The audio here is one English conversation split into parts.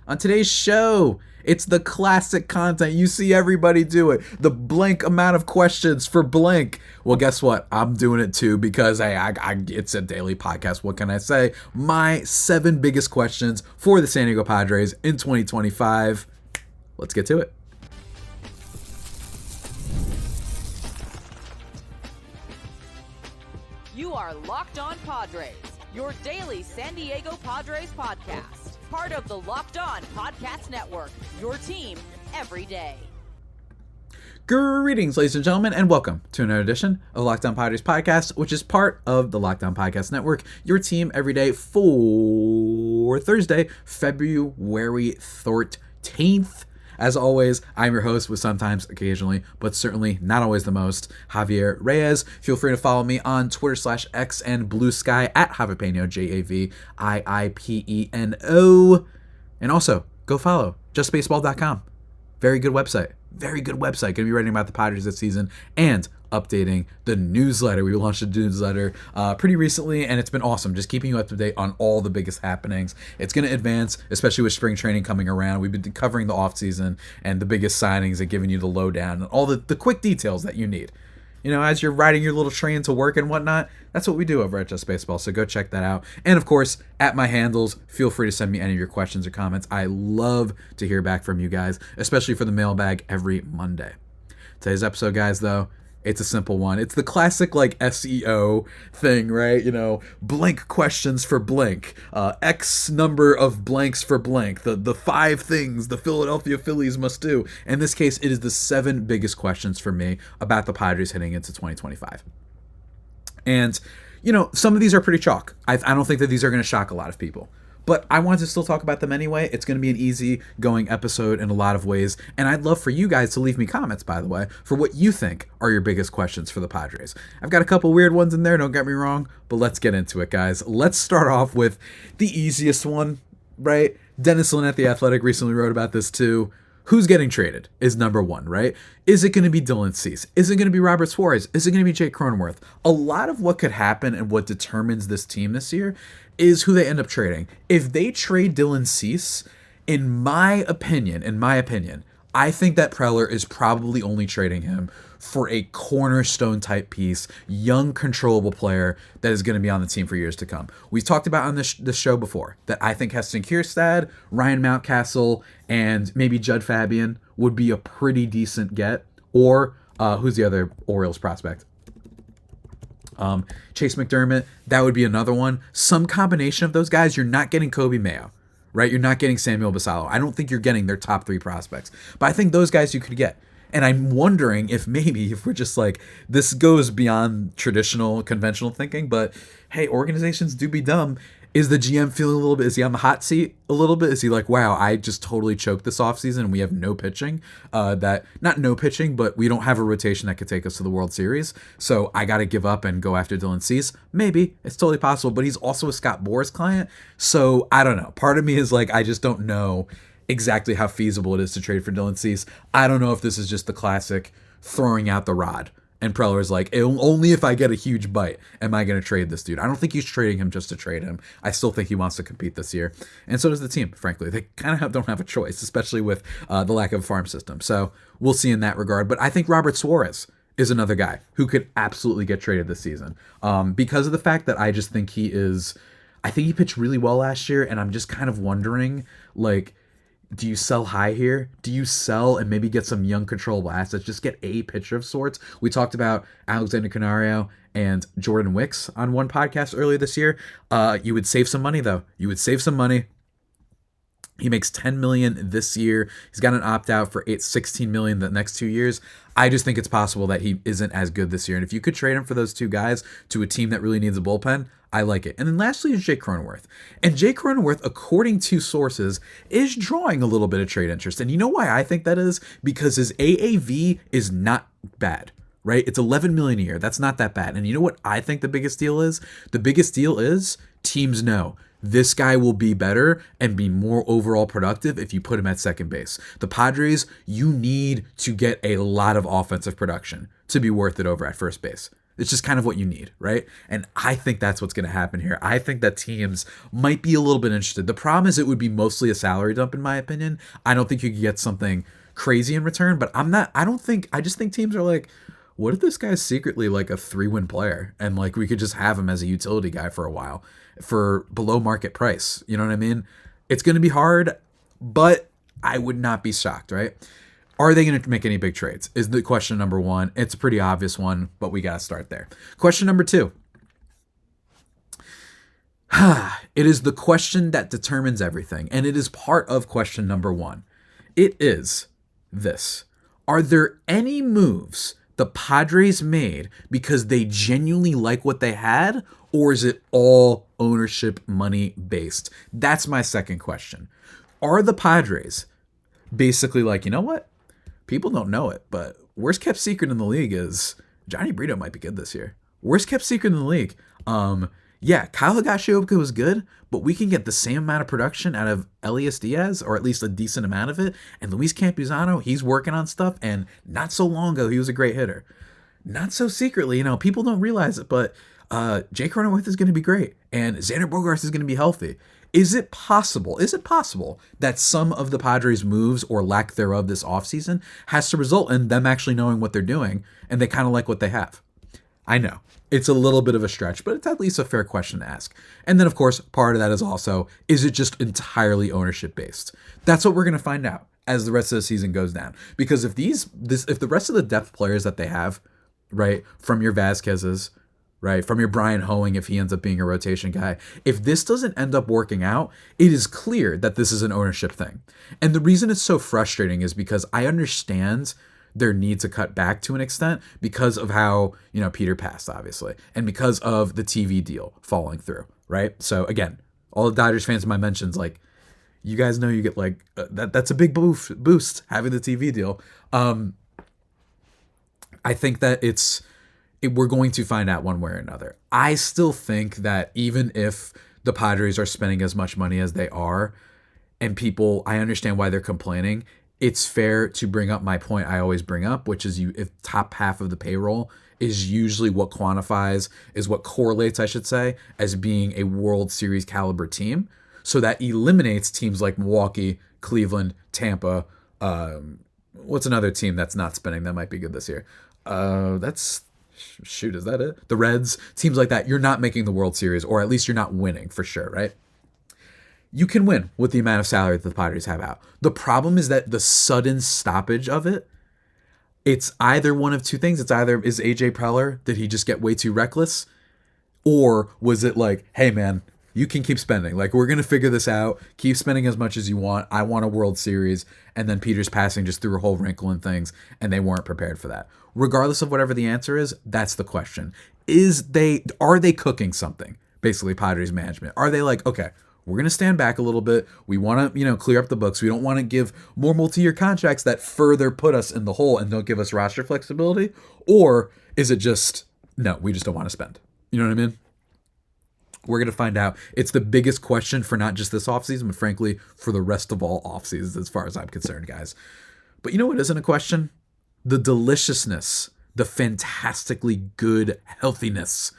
On today's show, it's the classic content. You see everybody do it. The blank amount of questions for blank. Well, guess what? I'm doing it too because it's a daily podcast. What can I say? My 7 biggest questions for the San Diego Padres in 2025. Let's get to it. You are Locked On Padres, your daily San Diego Padres podcast. Part of the Locked On Podcast Network, your team every day. Greetings, ladies and gentlemen, and welcome to another edition of Locked On Padres podcast, which is part of the Locked On Podcast Network, your team every day for Thursday, February 13th. As always, I'm your host with sometimes, occasionally, but certainly not always the most, Javier Reyes. Feel free to follow me on Twitter/X and Blue Sky at Javipeno, JAVIIPENO. And also, go follow justbaseball.com. Very good website. Very good website. Going to be writing about the Padres this season and updating the newsletter. We launched a newsletter pretty recently, and it's been awesome. Just keeping you up to date on all the biggest happenings. It's going to advance, especially with spring training coming around. We've been covering the offseason and the biggest signings and giving you the lowdown and all the quick details that you need. You know, as you're riding your little train to work and whatnot, that's what we do over at Just Baseball, so go check that out. And of course, at my handles, feel free to send me any of your questions or comments. I love to hear back from you guys, especially for the mailbag every Monday. Today's episode, guys, though, it's a simple one. It's the classic, SEO thing, right? You know, blank questions for blank. X number of blanks for blank. The 5 things the Philadelphia Phillies must do. In this case, it is the 7 biggest questions for me about the Padres heading into 2025. And, you know, some of these are pretty chalk. I don't think that these are going to shock a lot of people. But I wanted to still talk about them anyway. It's going to be an easy-going episode in a lot of ways. And I'd love for you guys to leave me comments, by the way, for what you think are your biggest questions for the Padres. I've got a couple weird ones in there, don't get me wrong. But let's get into it, guys. Let's start off with the easiest one, right? Dennis Lynn at The Athletic recently wrote about this too. Who's getting traded is number 1, right? Is it going to be Dylan Cease? Is it going to be Robert Suarez? Is it going to be Jake Cronenworth? A lot of what could happen and what determines this team this year is who they end up trading. If they trade Dylan Cease, in my opinion, I think that Preller is probably only trading him for a cornerstone type piece, young, controllable player that is going to be on the team for years to come. We've talked about on this show before that I think Heston Kjerstad, Ryan Mountcastle, and maybe Judd Fabian would be a pretty decent get. Or who's the other Orioles prospect? Chase McDermott, that would be another one. Some combination of those guys. You're not getting Kobe Mayo, right? You're not getting Samuel Basallo. I don't think you're getting their top 3 prospects. But I think those guys you could get. And I'm wondering if we're just this goes beyond traditional, conventional thinking, but hey, organizations do be dumb. Is the GM feeling a little bit, is he on the hot seat a little bit? Is he like, wow, I just totally choked this offseason and we have no pitching? Not no pitching, but we don't have a rotation that could take us to the World Series. So I got to give up and go after Dylan Cease. Maybe. It's totally possible, but he's also a Scott Boras client. So I don't know. Part of me is I just don't know exactly how feasible it is to trade for Dylan Cease. I don't know if this is just the classic throwing out the rod. And Preller's only if I get a huge bite am I going to trade this dude. I don't think he's trading him just to trade him. I still think he wants to compete this year. And so does the team, frankly. They kind of don't have a choice, especially with the lack of a farm system. So we'll see in that regard. But I think Robert Suarez is another guy who could absolutely get traded this season because of the fact that I just think I think he pitched really well last year. And I'm just kind of wondering, do you sell high here? Do you sell and maybe get some young controllable assets? Just get a pitcher of sorts. We talked about Alexander Canario and Jordan Wicks on one podcast earlier this year. You would save some money, though. You would save some money. He makes $10 million this year. He's got an opt-out for $16 million the next 2 years. I just think it's possible that he isn't as good this year. And if you could trade him for those 2 guys to a team that really needs a bullpen, I like it. And then lastly is Jake Cronenworth. And Jake Cronenworth, according to sources, is drawing a little bit of trade interest. And you know why I think that is? Because his AAV is not bad, right? It's $11 million a year. That's not that bad. And you know what I think the biggest deal is? The biggest deal is teams know this guy will be better and be more overall productive if you put him at second base. The Padres, you need to get a lot of offensive production to be worth it over at first base. It's just kind of what you need, right? And I think that's what's going to happen here. I think that teams might be a little bit interested. The problem is it would be mostly a salary dump, in my opinion. I don't think you could get something crazy in return, but I just think teams are like, what if this guy's secretly like a 3-win player and like we could just have him as a utility guy for a while for below market price? You know what I mean? It's going to be hard, but I would not be shocked, right? Are they going to make any big trades? Is the question number one. It's a pretty obvious one, but we got to start there. Question number two. It is the question that determines everything, and it is part of question number one. It is this. Are there any moves the Padres made because they genuinely like what they had, or is it all ownership money based? That's my second question. Are the Padres basically like, you know what? People don't know it, but worst kept secret in the league is Johnny Brito might be good this year. Worst kept secret in the league. Yeah, Kyle Higashioka was good, but we can get the same amount of production out of Elias Diaz, or at least a decent amount of it. And Luis Campusano, he's working on stuff, and not so long ago, he was a great hitter. Not so secretly, people don't realize it, but Jake Cronenworth is going to be great, and Xander Bogaerts is going to be healthy. Is it possible that some of the Padres' moves or lack thereof this offseason has to result in them actually knowing what they're doing, and they kind of like what they have? I know. It's a little bit of a stretch, but it's at least a fair question to ask. And then, of course, part of that is also, is it just entirely ownership based? That's what we're going to find out as the rest of the season goes down. Because if the rest of the depth players that they have, right, from your Vasquez's, right, from your Brian Hoeing, if he ends up being a rotation guy, if this doesn't end up working out, it is clear that this is an ownership thing. And the reason it's so frustrating is because I understand their need to cut back to an extent because of how, Peter passed, obviously, and because of the TV deal falling through, right? So again, all the Dodgers fans in my mentions, like, you guys know you get like, that's a big boost having the TV deal. I think that we're going to find out one way or another. I still think that even if the Padres are spending as much money as they are, and I understand why they're complaining, it's fair to bring up my point I always bring up, which is if top half of the payroll is usually what correlates, I should say, as being a World Series caliber team. So that eliminates teams like Milwaukee, Cleveland, Tampa. What's another team that's not spending that might be good this year? Is that it? The Reds, teams like that. You're not making the World Series, or at least you're not winning for sure, right? You can win with the amount of salary that the Padres have out. The problem is that the sudden stoppage of it's either one of two things. It's either, is AJ Preller, did he just get way too reckless? Or was it like, hey man, you can keep spending. Like, we're going to figure this out. Keep spending as much as you want. I want a World Series. And then Peter's passing just threw a whole wrinkle in things, and they weren't prepared for that. Regardless of whatever the answer is, that's the question. Are they cooking something? Basically, Padres management. Are they like, okay, we're going to stand back a little bit. We want to, clear up the books. We don't want to give more multi-year contracts that further put us in the hole and don't give us roster flexibility. Or is it just, no, we just don't want to spend. You know what I mean? We're going to find out. It's the biggest question for not just this offseason, but frankly, for the rest of all offseasons, as far as I'm concerned, guys. But you know what isn't a question? The deliciousness, the fantastically good healthiness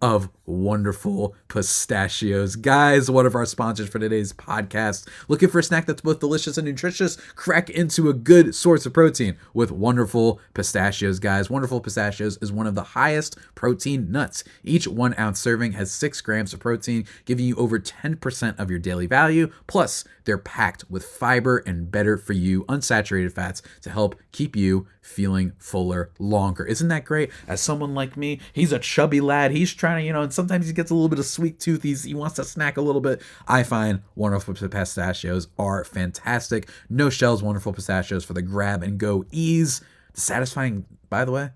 of wonderful pistachios. Guys, one of our sponsors for today's podcast. Looking for a snack that's both delicious and nutritious? Crack into a good source of protein with wonderful pistachios, guys. Wonderful pistachios is one of the highest protein nuts. Each 1 ounce serving has 6 grams of protein, giving you over 10% of your daily value. Plus, they're packed with fiber and better for you unsaturated fats to help keep you feeling fuller longer. Isn't that great? As someone like me, he's a chubby lad. He's trying to, and sometimes he gets a little bit of sweet tooth. He wants to snack a little bit. I find wonderful pistachios are fantastic. No shells, wonderful pistachios for the grab and go ease. Satisfying, by the way,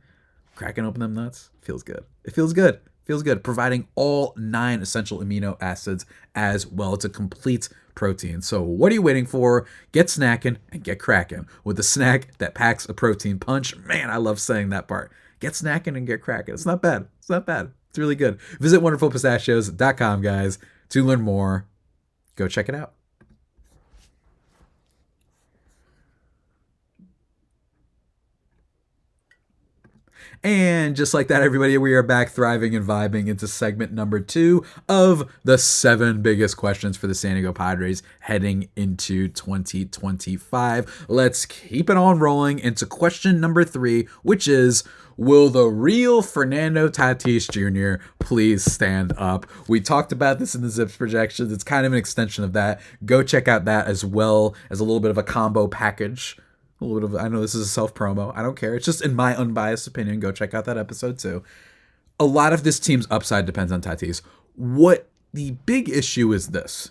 cracking open them nuts feels good. It feels good. Feels good. Providing all 9 essential amino acids as well. It's a complete protein. So what are you waiting for? Get snackin' and get crackin' with the snack that packs a protein punch. Man, I love saying that part. Get snackin' and get crackin'. It's not bad. It's not bad. It's really good. Visit wonderfulpistachios.com, guys, to learn more. Go check it out. And just like that, everybody, we are back thriving and vibing into segment number 2 of the 7 biggest questions for the San Diego Padres heading into 2025. Let's keep it on rolling into question number 3, which is, will the real Fernando Tatis Jr. please stand up? We talked about this in the Zips projections. It's kind of an extension of that. Go check out that as well as a little bit of a combo package. A little bit of, I know this is a self-promo. I don't care. It's just in my unbiased opinion. Go check out that episode too. A lot of this team's upside depends on Tatis. What the big issue is this.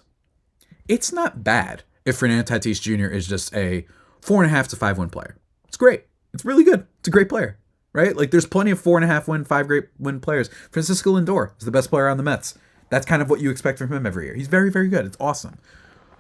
It's not bad if Fernando Tatis Jr. is just a 4.5 to 5 win player. It's great. It's really good. It's a great player. Right? Like, there's plenty of 4.5 win, 5 great win players. Francisco Lindor is the best player on the Mets. That's kind of what you expect from him every year. He's very, very good. It's awesome.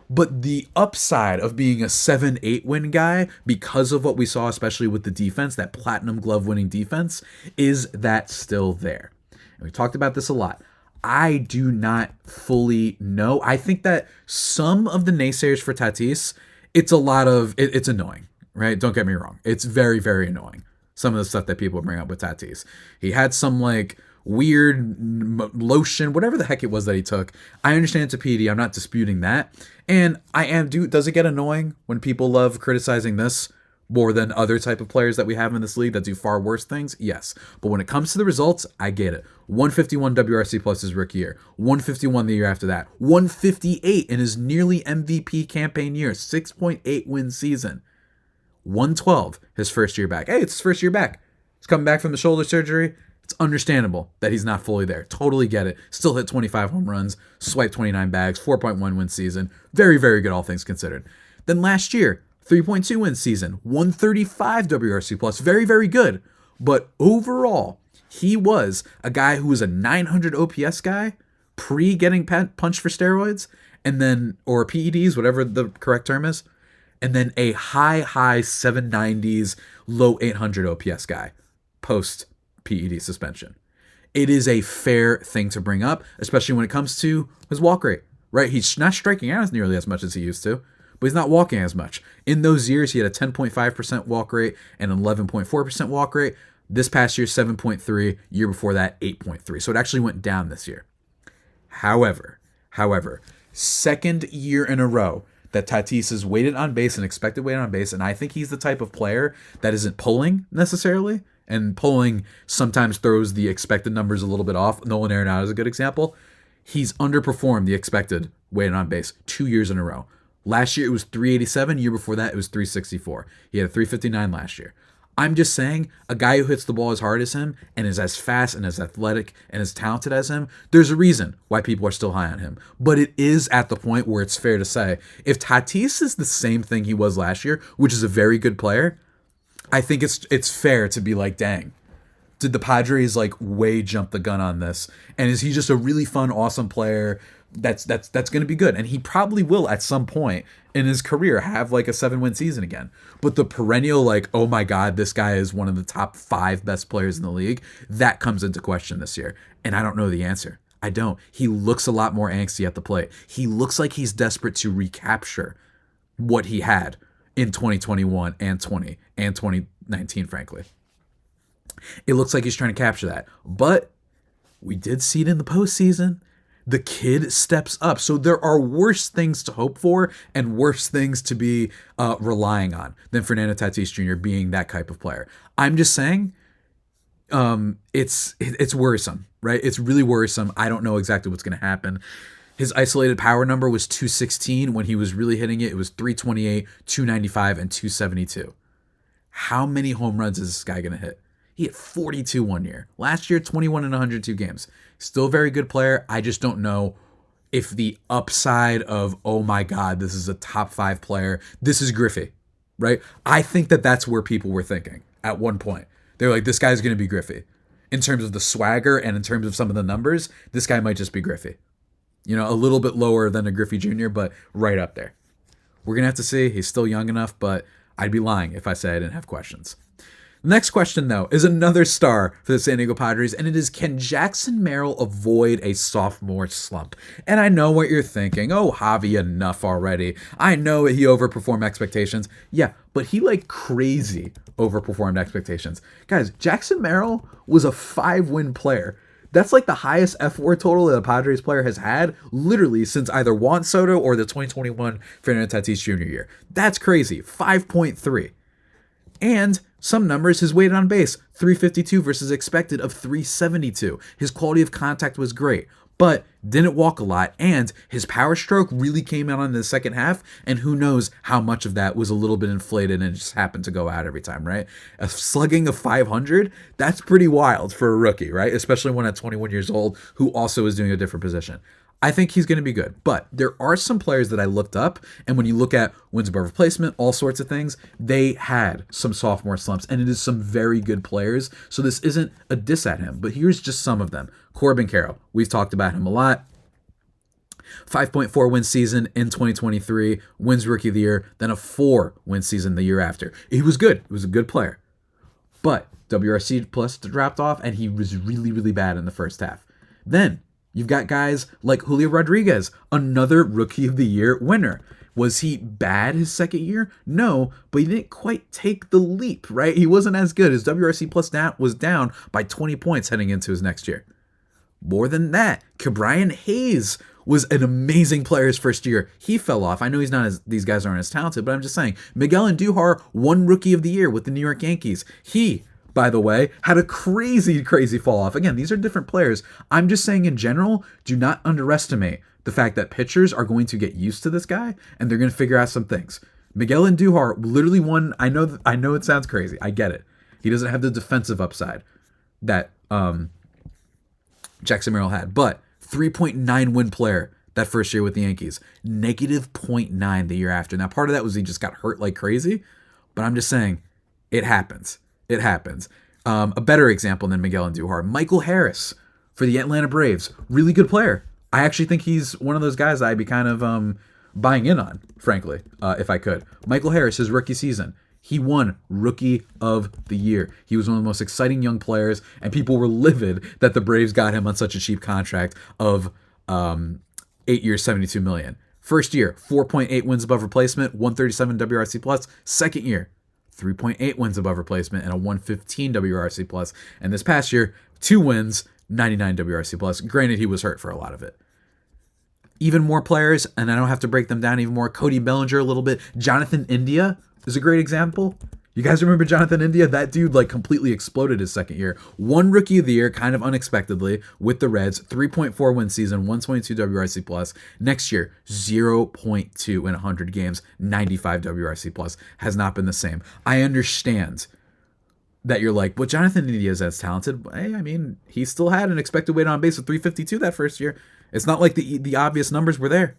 But the upside of being a 7-8 win guy, because of what we saw, especially with the defense, that platinum glove winning defense, is that still there? And we talked about this a lot. I do not fully know. I think that some of the naysayers for Tatis, it's annoying, right? Don't get me wrong. It's very, very annoying. Some of the stuff that people bring up with Tatis. He had some like weird lotion, whatever the heck it was that he took. I understand it's a PD. I'm not disputing that. And does it get annoying when people love criticizing this more than other type of players that we have in this league that do far worse things? Yes. But when it comes to the results, I get it. 151 WRC plus his rookie year. 151 the year after that. 158 in his nearly MVP campaign year. 6.8 win season. 112 his first year back. Hey, it's his first year back. He's coming back from the shoulder surgery. It's understandable that he's not fully there. Totally get it. Still hit 25 home runs, swiped 29 bags, 4.1 win season. Very, very good, all things considered. Then last year, 3.2 win season, 135 WRC plus. Very, very good. But overall, he was a guy who was a 900 OPS guy pre getting punched for steroids, and then, or PEDs, whatever the correct term is. And then a high 790s, low 800 OPS guy post PED suspension. It is a fair thing to bring up, especially when it comes to his walk rate, right? He's not striking out as nearly as much as he used to, but he's not walking as much. In those years, he had a 10.5% walk rate and an 11.4% walk rate. This past year, 7.3. Year before that, 8.3. So it actually went down this year. However, second year in a row that Tatis is weighted on base and expected weighted on base, and I think he's the type of player that isn't pulling necessarily, and pulling sometimes throws the expected numbers a little bit off. Nolan Arenado is a good example. He's underperformed the expected weighted on base 2 years in a row. Last year it was 387. Year before that it was 364. He had a 359 last year. I'm just saying, a guy who hits the ball as hard as him and is as fast and as athletic and as talented as him, there's a reason why people are still high on him. But it is at the point where it's fair to say, if Tatis is the same thing he was last year, which is a very good player, I think it's fair to be like, dang, did the Padres like way jump the gun on this? And is he just a really fun, awesome player that's going to be good? And he probably will at some point in his career have like a 7-win season again. But the perennial like, oh my God, this guy is one of the top 5 best players in the league, that comes into question this year. And I don't know the answer. I don't. He looks a lot more angsty at the plate. He looks like he's desperate to recapture what he had in 2021 and 2019, frankly. It looks like he's trying to capture that. But we did see it in the postseason. The kid steps up. So there are worse things to hope for and worse things to be relying on than Fernando Tatis Jr. being that type of player. I'm just saying it's worrisome, right? It's really worrisome. I don't know exactly what's going to happen. His isolated power number was 216. When he was really hitting it, it was 328, 295, and 272. How many home runs is this guy going to hit? He hit 42 one year. Last year, 21 in 102 games. Still a very good player. I just don't know if the upside of, oh my God, this is a top 5 player. This is Griffey, right? I think that that's where people were thinking at one point. They're like, this guy's going to be Griffey. In terms of the swagger and in terms of some of the numbers, this guy might just be Griffey. You know, a little bit lower than a Griffey Jr., but right up there. We're going to have to see. He's still young enough, but I'd be lying if I said I didn't have questions. Next question, though, is another star for the San Diego Padres, and it is, can Jackson Merrill avoid a sophomore slump? And I know what you're thinking. Oh, Javi, enough already. I know he overperformed expectations. Yeah, but he like crazy overperformed expectations. Guys, Jackson Merrill was a 5-win player. That's like the highest F4 total that a Padres player has had literally since either Juan Soto or the 2021 Fernando Tatis Jr. year. That's crazy. 5.3. And some numbers, his weighted on base, 352 versus expected of 372. His quality of contact was great, but didn't walk a lot, and his power stroke really came out in the second half, and who knows how much of that was a little bit inflated and just happened to go out every time, right? A slugging of 500, that's pretty wild for a rookie, right? Especially when at 21 years old, who also is doing a different position. I think he's going to be good, but there are some players that I looked up, and when you look at wins above replacement, all sorts of things, they had some sophomore slumps, and it is some very good players, so this isn't a diss at him, but here's just some of them. Corbin Carroll, we've talked about him a lot. 5.4 win season in 2023, wins rookie of the year, then a 4-win season the year after. He was good. He was a good player, but WRC plus dropped off, and he was really, really bad in the first half. Then you've got guys like Julio Rodriguez, another Rookie of the Year winner. Was he bad his second year? No, but he didn't quite take the leap, right? He wasn't as good. His WRC plus was down by 20 points heading into his next year. More than that, Ke'Bryan Hayes was an amazing player his first year. He fell off. I know these guys aren't as talented, but I'm just saying. Miguel Andujar won Rookie of the Year with the New York Yankees. He, by the way, had a crazy, crazy fall off. Again, these are different players. I'm just saying in general, do not underestimate the fact that pitchers are going to get used to this guy and they're going to figure out some things. Miguel Andujar literally won. I know it sounds crazy. I get it. He doesn't have the defensive upside that Jackson Merrill had, but 3.9 win player that first year with the Yankees, negative 0.9 the year after. Now, part of that was he just got hurt like crazy, but I'm just saying it happens. It happens. A better example than Miguel Andujar, Michael Harris for the Atlanta Braves. Really good player. I actually think he's one of those guys I'd be kind of buying in on, frankly, if I could. Michael Harris, his rookie season, he won Rookie of the Year. He was one of the most exciting young players, and people were livid that the Braves got him on such a cheap contract of 8 years, $72 million. First year, 4.8 wins above replacement, 137 WRC plus. Second year, 3.8 wins above replacement and a 115 WRC plus. And this past year, 2 wins, 99 WRC plus. Granted, he was hurt for a lot of it. Even more players, and I don't have to break them down even more. Cody Bellinger a little bit. Jonathan India is a great example. You guys remember Jonathan India? That dude like completely exploded his second year. Won Rookie of the Year kind of unexpectedly with the Reds. 3.4 win season, 122 WRC plus. Next year, 0.2 in 100 games, 95 WRC plus. Has not been the same. I understand that you're like, well, Jonathan India is as talented. Hey, I mean, he still had an expected weight on base of 352 that first year. It's not like the obvious numbers were there.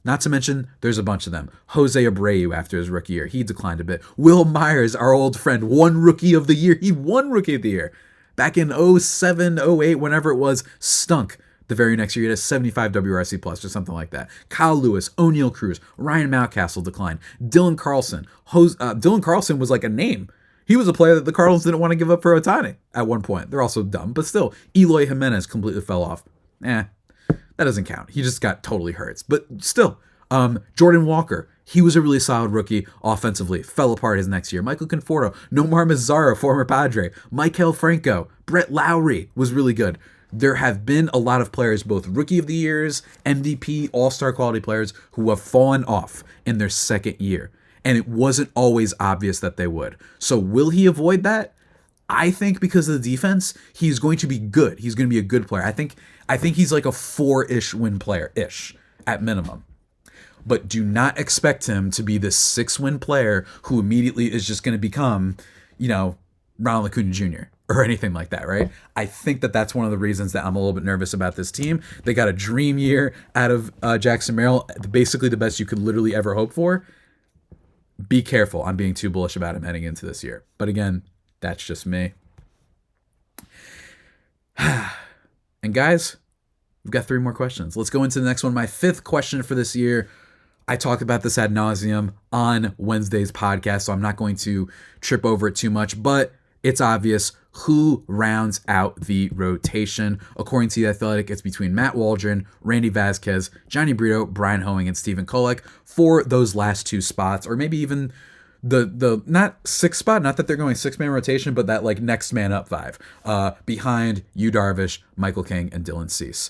Not to mention, there's a bunch of them. Jose Abreu after his rookie year. He declined a bit. Will Myers, our old friend, won Rookie of the Year. He won Rookie of the Year. Back in 07, 08, whenever it was, stunk. The very next year, he had a 75 WRC plus or something like that. Kyle Lewis, O'Neal Cruz, Ryan Mountcastle declined. Dylan Carlson. Dylan Carlson was like a name. He was a player that the Cardinals didn't want to give up for Ohtani at one point. They're also dumb, but still, Eloy Jimenez completely fell off. That doesn't count. He just got totally hurt. But still, Jordan Walker, he was a really solid rookie offensively. Fell apart his next year. Michael Conforto, Nomar Mazara, former Padre. Maikel Franco, Brett Lowry was really good. There have been a lot of players, both Rookie of the Years, MVP, All-Star quality players, who have fallen off in their second year. And it wasn't always obvious that they would. So will he avoid that? I think because of the defense, he's going to be good. He's going to be a good player. I think he's like a 4-ish win player-ish at minimum. But do not expect him to be this 6-win player who immediately is just going to become, Ronald Acuna Jr. or anything like that, right? I think that's one of the reasons that I'm a little bit nervous about this team. They got a dream year out of Jackson Merrill, basically the best you could literally ever hope for. Be careful. I'm being too bullish about him heading into this year. But again, that's just me. And guys, we've got 3 more questions. Let's go into the next one. My 5th question for this year. I talked about this ad nauseum on Wednesday's podcast, so I'm not going to trip over it too much. But it's obvious who rounds out the rotation. According to The Athletic, it's between Matt Waldron, Randy Vasquez, Johnny Brito, Brian Hoeing, and Stephen Kolek for those last 2 spots, or maybe even the not 6th spot, not that they're going 6-man rotation, but that like next man up 5, behind Yu Darvish, Michael King, and Dylan Cease.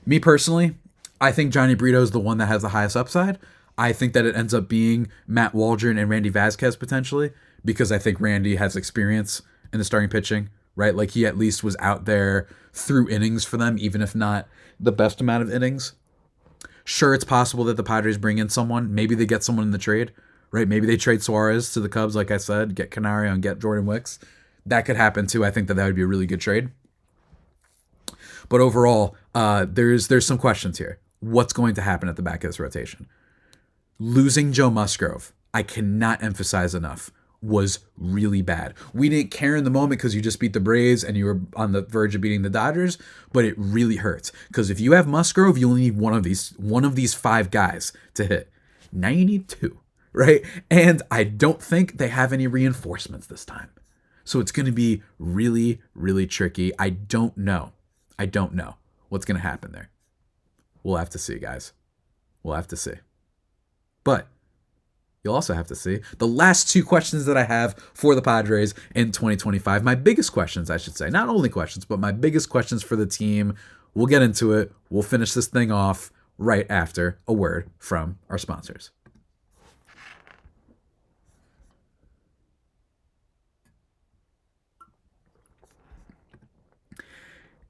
Me personally, I think Johnny Brito is the one that has the highest upside. I think that it ends up being Matt Waldron and Randy Vasquez potentially, because I think Randy has experience in the starting pitching, right? Like he at least was out there through innings for them, even if not the best amount of innings. Sure, it's possible that the Padres bring in someone. Maybe they get someone in the trade, right? Maybe they trade Suarez to the Cubs, like I said, get Canario and get Jordan Wicks. That could happen too. I think that would be a really good trade. But overall, there's some questions here. What's going to happen at the back of this rotation? Losing Joe Musgrove, I cannot emphasize enough, was really bad. We didn't care in the moment because you just beat the Braves and you were on the verge of beating the Dodgers, but it really hurts because if you have Musgrove, you only need one of these 5 guys to hit. Now you need 2, right? And I don't think they have any reinforcements this time. So it's going to be really, really tricky. I don't know what's going to happen there. We'll have to see, guys. We'll have to see. But you'll also have to see the last 2 questions that I have for the Padres in 2025. My biggest questions, I should say. Not only questions, but my biggest questions for the team. We'll get into it. We'll finish this thing off right after a word from our sponsors.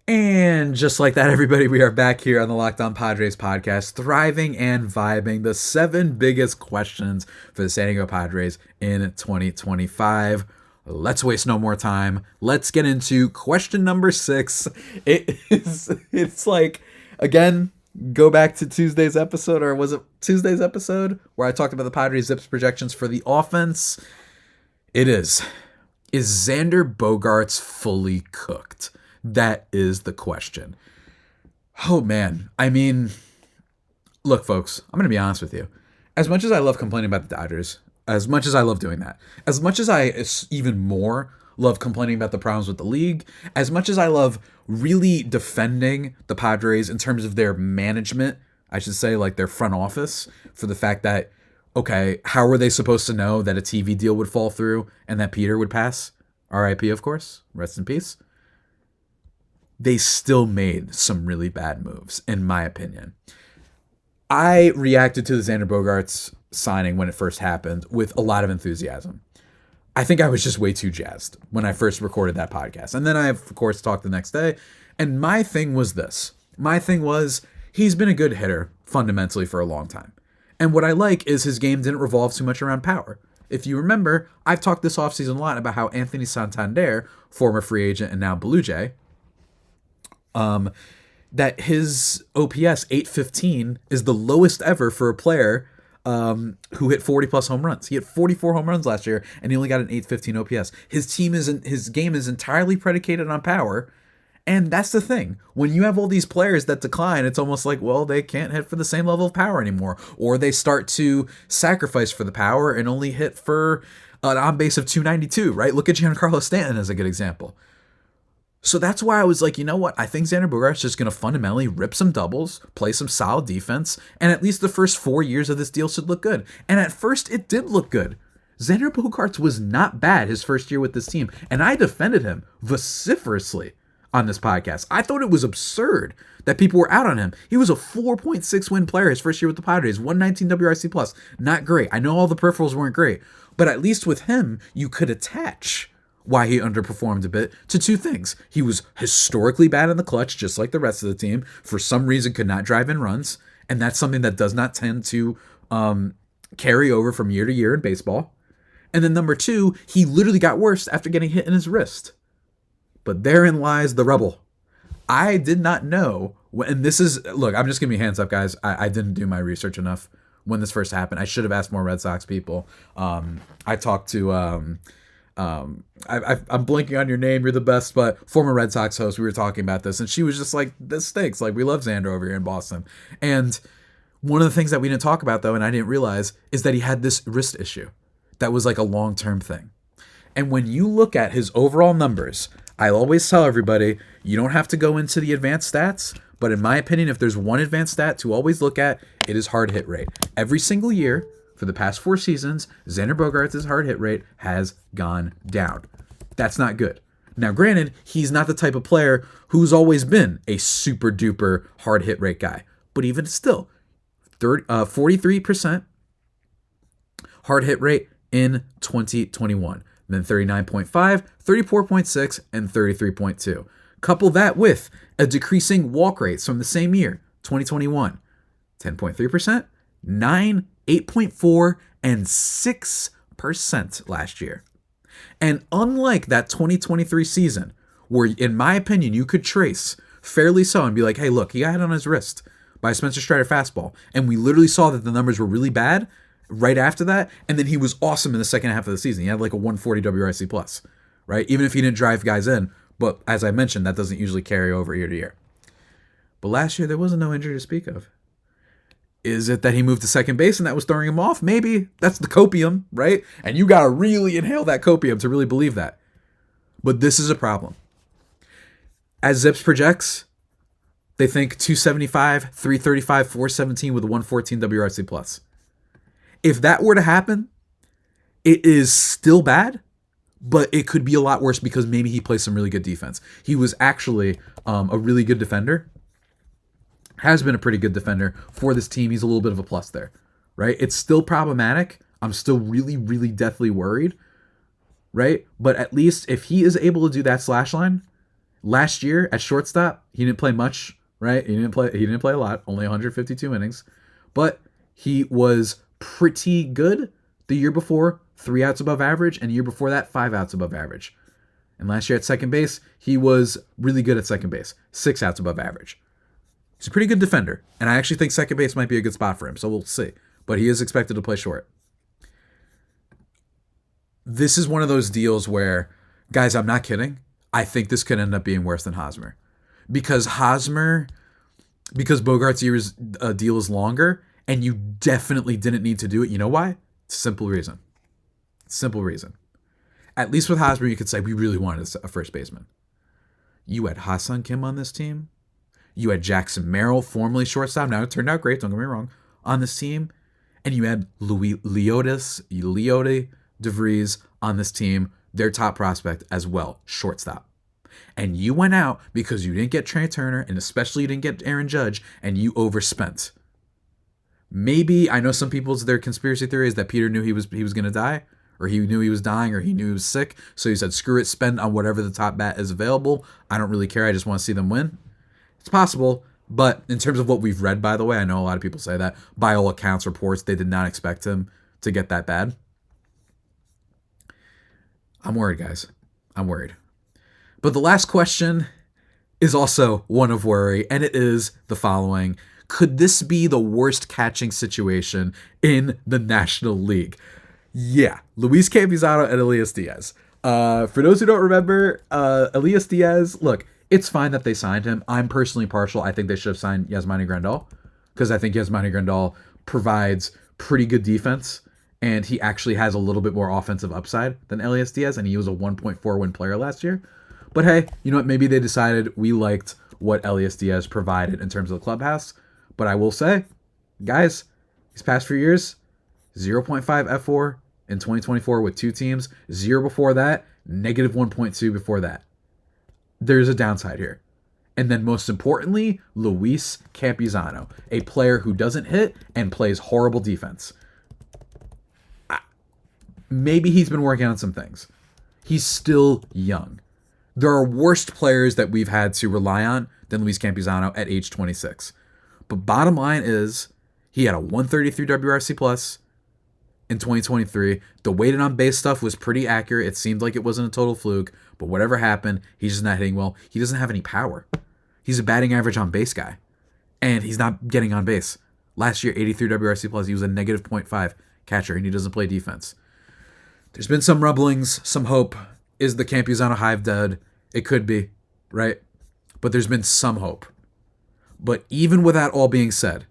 And just like that, everybody, we are back here on the Locked On Padres podcast, thriving and vibing the 7 biggest questions for the San Diego Padres in 2025. Let's waste no more time. Let's get into question number 6. It's like, again, go back to Tuesday's episode, or was it Tuesday's episode where I talked about the Padres Zips projections for the offense? It is. Is Xander Bogaerts fully cooked? That is the question. Oh, man. I mean, look, folks, I'm going to be honest with you. As much as I love complaining about the Dodgers, as much as I love doing that, as much as I even more love complaining about the problems with the league, as much as I love really defending the Padres in terms of their management, I should say, like their front office, for the fact that, okay, how were they supposed to know that a TV deal would fall through and that Peter would pass? RIP, of course. Rest in peace. They still made some really bad moves, in my opinion. I reacted to the Xander Bogaerts signing when it first happened with a lot of enthusiasm. I think I was just way too jazzed when I first recorded that podcast. And then I, of course, talked the next day. And my thing was this. My thing was, he's been a good hitter fundamentally for a long time. And what I like is his game didn't revolve too much around power. If you remember, I've talked this offseason a lot about how Anthony Santander, former free agent and now Blue Jay, that his OPS 815 is the lowest ever for a player who hit 40 plus home runs. He hit 44 home runs last year and he only got an 815 OPS. His game is entirely predicated on power. And that's the thing. When you have all these players that decline, it's almost like, well, they can't hit for the same level of power anymore, or they start to sacrifice for the power and only hit for an on base of 292, right? Look at Giancarlo Stanton as a good example. So that's why I was like, you know what? I think Xander Bogaerts is just going to fundamentally rip some doubles, play some solid defense, and at least the first 4 years of this deal should look good. And at first, it did look good. Xander Bogaerts was not bad his first year with this team, and I defended him vociferously on this podcast. I thought it was absurd that people were out on him. He was a 4.6 win player his first year with the Padres, 119 WRC+. Not great. I know all the peripherals weren't great, but at least with him, you could attach why he underperformed a bit to 2 things. He was historically bad in the clutch, just like the rest of the team. For some reason, could not drive in runs, and that's something that does not tend to carry over from year to year in baseball. And then number 2, he literally got worse after getting hit in his wrist. But therein lies the rubble. I did not know, and this is, look, I'm just giving you hands up, guys. I didn't do my research enough when this first happened. I should have asked more Red Sox people. I talked to, I'm blanking on your name, you're the best, but former Red Sox host, we were talking about this, and she was just like, this stinks. Like, we love Xander over here in Boston. And one of the things that we didn't talk about, though, and I didn't realize, is that he had this wrist issue that was like a long-term thing. And when you look at his overall numbers, I always tell everybody, you don't have to go into the advanced stats, but in my opinion, if there's one advanced stat to always look at, it is hard hit rate. Every single year, for the past 4 seasons, Xander Bogaerts' hard hit rate has gone down. That's not good. Now, granted, he's not the type of player who's always been a super duper hard hit rate guy. But even still, 43% hard hit rate in 2021. Then 39.5, 34.6, and 33.2. Couple that with a decreasing walk rates from the same year, 2021. 10.3%, 9, 8.4, and 6% last year. And unlike that 2023 season, where in my opinion you could trace fairly so and be like, hey, look, he got hit on his wrist by a Spencer Strider fastball, and we literally saw that the numbers were really bad right after that, and then he was awesome in the second half of the season. He had like a 140 WRC plus, right? Even if he didn't drive guys in, but as I mentioned, that doesn't usually carry over year to year. But last year there wasn't no injury to speak of. Is it that he moved to second base and that was throwing him off? Maybe. That's the copium, right? And you got to really inhale that copium to really believe that. But this is a problem. As Zips projects, they think 275, 335, 417 with a 114 WRC plus. If that were to happen, it is still bad, but it could be a lot worse because maybe he plays some really good defense. He was actually a really good defender. Has been a pretty good defender for this team. He's a little bit of a plus there, right? It's still problematic. I'm still really, really deathly worried, right? But at least if he is able to do that slash line, last year at shortstop, he didn't play much, right? He didn't play a lot, only 152 innings, but he was pretty good the year before, 3 outs above average, and the year before that, 5 outs above average. And last year at second base, he was really good at second base, 6 outs above average. He's a pretty good defender, and I actually think second base might be a good spot for him, so we'll see. But he is expected to play short. This is one of those deals where, guys, I'm not kidding. I think this could end up being worse than Hosmer. Because Bogaerts' deal is longer, and you definitely didn't need to do it. You know why? Simple reason. Simple reason. At least with Hosmer, you could say, we really wanted a first baseman. You had Ha-Seong Kim on this team. You had Jackson Merrill, formerly shortstop. Now it turned out great, don't get me wrong, on this team. And you had Leody DeVries on this team, their top prospect as well, shortstop. And you went out because you didn't get Trey Turner, and especially you didn't get Aaron Judge, and you overspent. Maybe, I know some people's, their conspiracy theory is that Peter knew he was going to die, or he knew he was dying, or he knew he was sick, so he said, screw it, spend on whatever the top bat is available. I don't really care, I just want to see them win. It's possible, but in terms of what we've read, by the way, I know a lot of people say that. By all accounts, reports, they did not expect him to get that bad. I'm worried, guys. I'm worried. But the last question is also one of worry, and it is the following. Could this be the worst catching situation in the National League? Yeah, Luis Campusano and Elias Diaz. For those who don't remember, Elias Diaz, look, it's fine that they signed him. I'm personally partial. I think they should have signed Yasmani Grandal because I think Yasmani Grandal provides pretty good defense, and he actually has a little bit more offensive upside than Elias Diaz, and he was a 1.4 win player last year. But hey, you know what? Maybe they decided we liked what Elias Diaz provided in terms of the clubhouse. But I will say, guys, these past few years, 0.5 F4 in 2024 with 2 teams, 0 before that, negative 1.2 before that. There's a downside here. And then most importantly, Luis Campusano, a player who doesn't hit and plays horrible defense. Maybe he's been working on some things. He's still young. There are worse players that we've had to rely on than Luis Campusano at age 26. But bottom line is, he had a 133 WRC plus in 2023. The weighted on base stuff was pretty accurate. It seemed like it wasn't a total fluke, but whatever happened, he's just not hitting well. He doesn't have any power. He's a batting average on base guy, and he's not getting on base. Last year, 83 WRC plus, he was a negative 0.5 catcher, and he doesn't play defense. There's been some rumblings, some hope. Is the Campusano hive dead? It could be, right? But there's been some hope. But even with that all being said,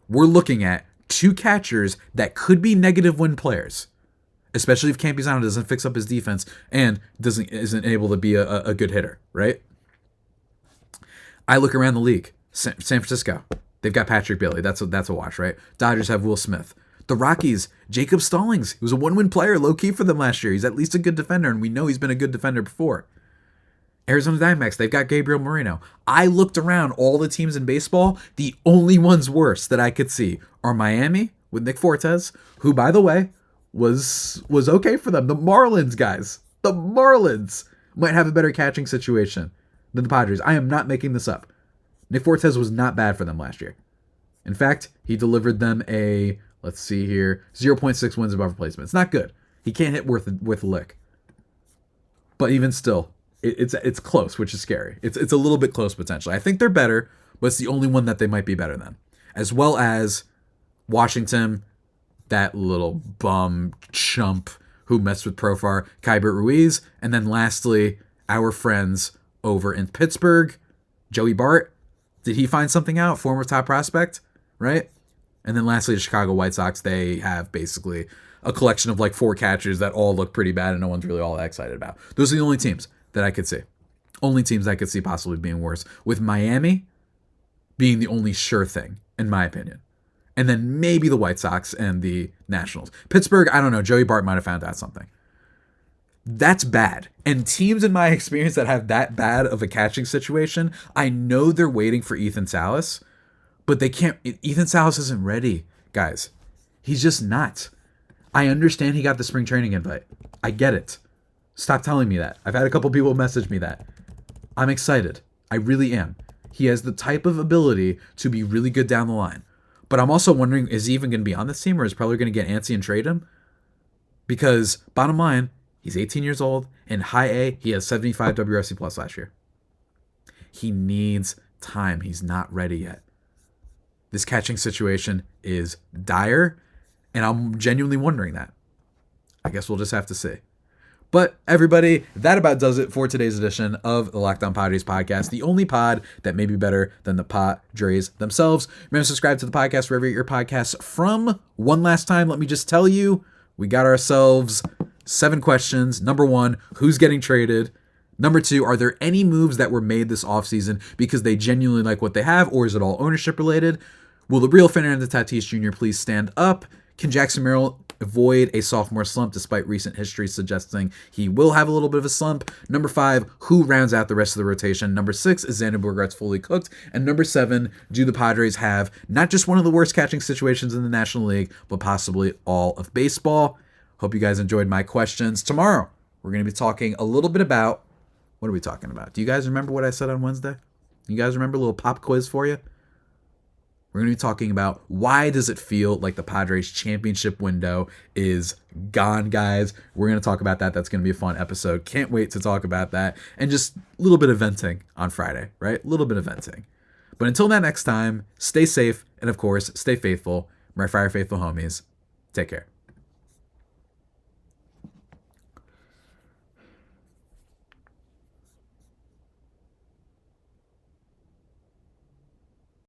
we're looking at 2 catchers that could be negative win players. especially if Campusano doesn't fix up his defense and isn't able to be a good hitter, right? I look around the league. San Francisco, they've got Patrick Bailey. That's a watch, right? Dodgers have Will Smith. The Rockies, Jacob Stallings. He was a one-win player, low-key for them last year. He's at least a good defender, and we know he's been a good defender before. Arizona Diamondbacks, they've got Gabriel Moreno. I looked around all the teams in baseball. The only ones worse that I could see are Miami with Nick Fortes, who, by the way, was okay for them. The Marlins, guys. The Marlins might have a better catching situation than the Padres. I am not making this up. Nick Fortes was not bad for them last year. In fact, he delivered them a, let's see here, 0.6 wins above replacement. It's not good. He can't hit worth a lick. But even still, it's close, which is scary. It's a little bit close potentially. I think they're better, but it's the only one that they might be better than. As well as Washington, that little bum chump who messed with Profar, Keibert Ruiz, and then lastly, our friends over in Pittsburgh, Joey Bart. Did he find something out? Former top prospect, right? And then lastly, the Chicago White Sox, they have basically a collection of like 4 catchers that all look pretty bad and no one's really all that excited about. Those are the only teams that I could see. Only teams I could see possibly being worse, with Miami being the only sure thing, in my opinion. And then maybe the White Sox and the Nationals. Pittsburgh, I don't know. Joey Bart might have found out something. That's bad. And teams in my experience that have that bad of a catching situation, I know they're waiting for Ethan Salas, but they can't. Ethan Salas isn't ready, guys. He's just not. I understand he got the spring training invite. I get it. Stop telling me that. I've had a couple people message me that. I'm excited. I really am. He has the type of ability to be really good down the line. But I'm also wondering, is he even going to be on this team, or is probably going to get antsy and trade him? Because bottom line, he's 18 years old. In high A, he has 75 WRC plus last year. He needs time. He's not ready yet. This catching situation is dire, and I'm genuinely wondering that. I guess we'll just have to see. But everybody, that about does it for today's edition of the Locked On Padres podcast, the only pod that may be better than the Padres themselves. Remember to subscribe to the podcast wherever you get your podcasts from. One last time, let me just tell you, we got ourselves 7 questions. Number 1, who's getting traded? Number 2, are there any moves that were made this offseason because they genuinely like what they have, or is it all ownership related? Will the real Fernando Tatis Jr. please stand up? Can Jackson Merrill avoid a sophomore slump despite recent history suggesting he will have a little bit of a slump? Number 5, who rounds out the rest of the rotation? Number 6, is Xander Bogaerts fully cooked? And number 7, do the Padres have not just one of the worst catching situations in the National League, but possibly all of baseball? Hope you guys enjoyed my questions. Tomorrow, we're going to be talking a little bit about, what are we talking about? Do you guys remember what I said on Wednesday? You guys remember? A little pop quiz for you? We're going to be talking about why does it feel like the Padres championship window is gone, guys. We're going to talk about that. That's going to be a fun episode. Can't wait to talk about that. And just a little bit of venting on Friday, right? A little bit of venting. But until that next time, stay safe. And of course, stay faithful. My fire faithful homies. Take care.